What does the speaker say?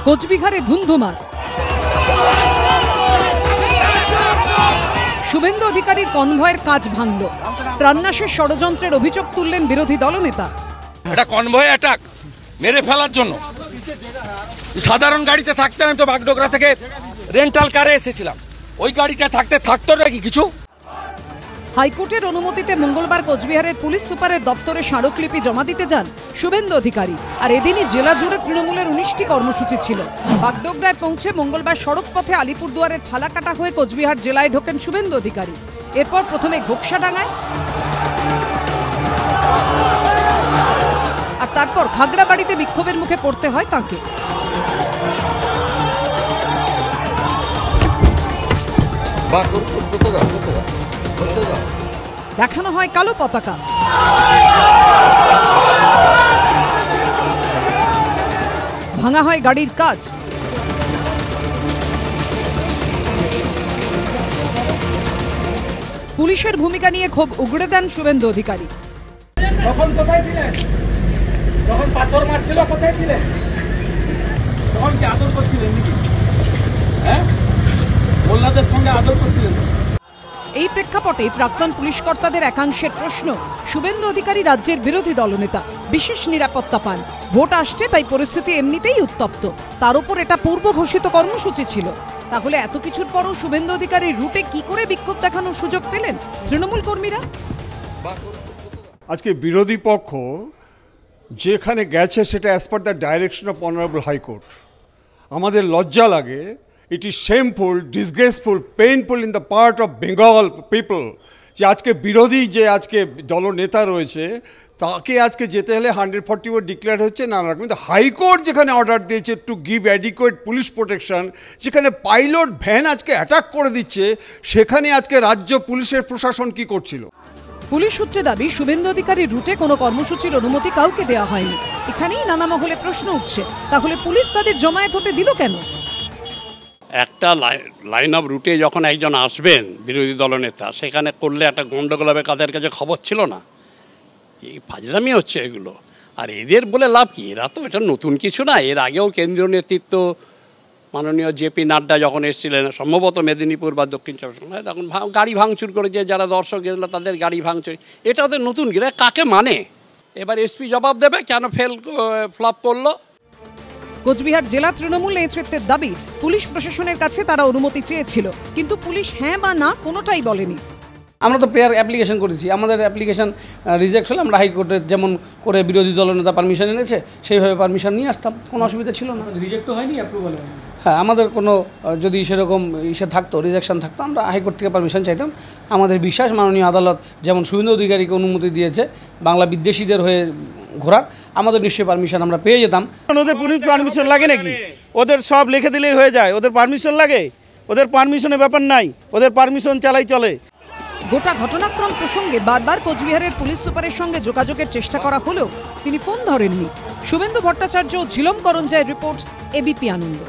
কোচবিহারে ধুন্ধুমার। শুভেন্দু অধিকারীর কনভয়ের কাজ ভাঙল। প্রাণনাশের ষড়যন্ত্রের অভিযোগ তুললেন বিরোধী দলনেতা। এটা কনভয় অ্যাটাক, মেরে ফেলার জন্য। সাধারণ গাড়িতে থাকতে আমি তো বাগডোগরা থেকে রেন্টাল কারে এসেছিলাম, ওই গাড়িটা থাকতো নাকি কিছু। হাইকোর্টের অনুমতিতে মঙ্গলবার কোচবিহারের পুলিশ সুপারের দপ্তরে স্মারকলিপি জমা দিতে যান শুভেন্দু অধিকারী। আর এদিনই জেলা জুড়ে তৃণমূলের 19টি কর্মসূচি ছিল। বাগডোগরায় পৌঁছে মঙ্গলবার সড়ক পথে আলিপুরদুয়ারের ফালাকাটা হয়ে কোচবিহার জেলায় ঢোকেন শুভেন্দু অধিকারী। এরপর প্রথমে ঘোকসাডাঙ্গায় আর তারপর খাগড়াবাড়িতে বিক্ষোভের মুখে পড়তে হয় তাঁকে। দেখানো হয় কালো পতাকা। ভাঙা হয় গাড়ির কাজ। পুলিশের ভূমিকা নিয়ে ক্ষোভ উগড়ে দেন শুভেন্দু অধিকারী। তখন কোথায় ছিলেন? যখন পাথর মারছিল কোথায় ছিলেন? তখন কি আদর করছিলেন নাকি? হ্যাঁ, মোল্লাদের সঙ্গে আদর করছিলেন। এই প্রেক্ষাপটে প্রাক্তন পুলিশ কর্তাদের একাংশের প্রশ্ন, শুভেন্দু অধিকারী রাজ্যের বিরোধী দলনেতা, বিশেষ নিরাপত্তা পান, ভোট আসছে তাই পরিস্থিতি এমনিতেই উত্তপ্ত, তার উপর এটা পূর্ব ঘোষিত কর্মসূচি ছিল। তাহলে এত কিছুর পরও শুভেন্দু অধিকারীর রুটে কি করে বিক্ষোভ দেখানোর সুযোগ পেলেন তৃণমূল কর্মীরা? আজকে বিরোধী পক্ষ যেখানে গেছে সেটা as per the direction of honourable high court. আমাদের লজ্জা লাগে। It is shameful, disgraceful, painful in the part of Bengal people যে আজকে বিরোধী যে আজকে দলনেতা রয়েছে তাকে আজকে যেতে হলে 144 ডিক্লেয়ার হচ্ছে নানা রকম। কিন্তু হাইকোর্ট যেখানে অর্ডার দিয়েছে to give adequate police protection, যেখানে পাইলট ভ্যান আজকে অ্যাটাক করে দিচ্ছে, সেখানে আজকে রাজ্য পুলিশের প্রশাসন কি করছিল? পুলিশ সূত্রে দাবি শুভেন্দু অধিকারীর রুটে কোনো কর্মসূচির অনুমতি কাউকে দেওয়া হয়নি। এখানেই নানা মহলে প্রশ্ন উঠছে, তাহলে পুলিশ তাদের জমায়েত হতে দিল কেন? একটা লাইন অফ রুটে যখন একজন আসবেন বিরোধী দলনেতা, সেখানে করলে একটা গণ্ডগোল হবে, কাদের কাছে খবর ছিল না? এই ফাজলামি হচ্ছে এগুলো। আর এদের বলে লাভ কি? এরা তো এটা নতুন কিছু না। এর আগেও কেন্দ্রীয় নেতৃত্ব মাননীয় জেপি নাড্ডা যখন এসেছিলেন সম্ভবত মেদিনীপুর বা দক্ষিণ চব্বিশ পরগনায়, তখন গাড়ি ভাঙচুর করেছে, যারা দর্শক এগুলো তাদের গাড়ি ভাঙচুর। এটা ওদের নতুন গিরা কাকে মানে? এবার এসপি জবাব দেবে কেন ফ্লপ করলো। কোচবিহার জেলা তৃণমূল নেতৃত্বের দাবি, পুলিশ প্রশাসনের কাছে তারা অনুমতি চেয়েছিল, কিন্তু পুলিশ হ্যাঁ বা না কোনোটাই বলেনি। আমরা তো প্রেয়ার অ্যাপ্লিকেশন করেছি, আমাদের অ্যাপ্লিকেশন রিজেক্ট হলে আমরা হাইকোর্টের যেমন করে বিরোধী দলনেতা পারমিশন এনেছে সেইভাবে পারমিশন নিয়ে আসতাম, কোনো অসুবিধা ছিল না। রিজেক্ট হয়নি, অ্যাপ্রুভাল হয়নি। হ্যাঁ, আমাদের কোনো যদি সেরকম ইসে থাকতো, রিজেকশন থাকতো, আমরা হাইকোর্ট থেকে পারমিশন চাইতাম। আমাদের বিশ্বাস মাননীয় আদালত যেমন শুভেন্দু অধিকারীকে অনুমতি দিয়েছে বাংলা বিদ্বেষীদের হয়ে ঘোরার, আমাদের নিশ্চয়ই পারমিশন আমরা পেয়ে যেতাম। ওদের পুলিশ পারমিশন লাগে নাকি? ওদের সব লিখে দিলেই হয়ে যায়, ওদের পারমিশন লাগে? ওদের পারমিশনের ব্যাপার নাই, ওদের পারমিশন চালাই চলে। গোটা ঘটনাক্রম প্রসঙ্গে বারবার কোচবিহারের পুলিশ সুপারের সঙ্গে যোগাযোগের চেষ্টা করা হলেও তিনি ফোন ধরেননি। শুভেন্দু ভট্টাচার্য ও ঝিলম করঞ্জায়ের রিপোর্ট, এবিপি আনন্দ।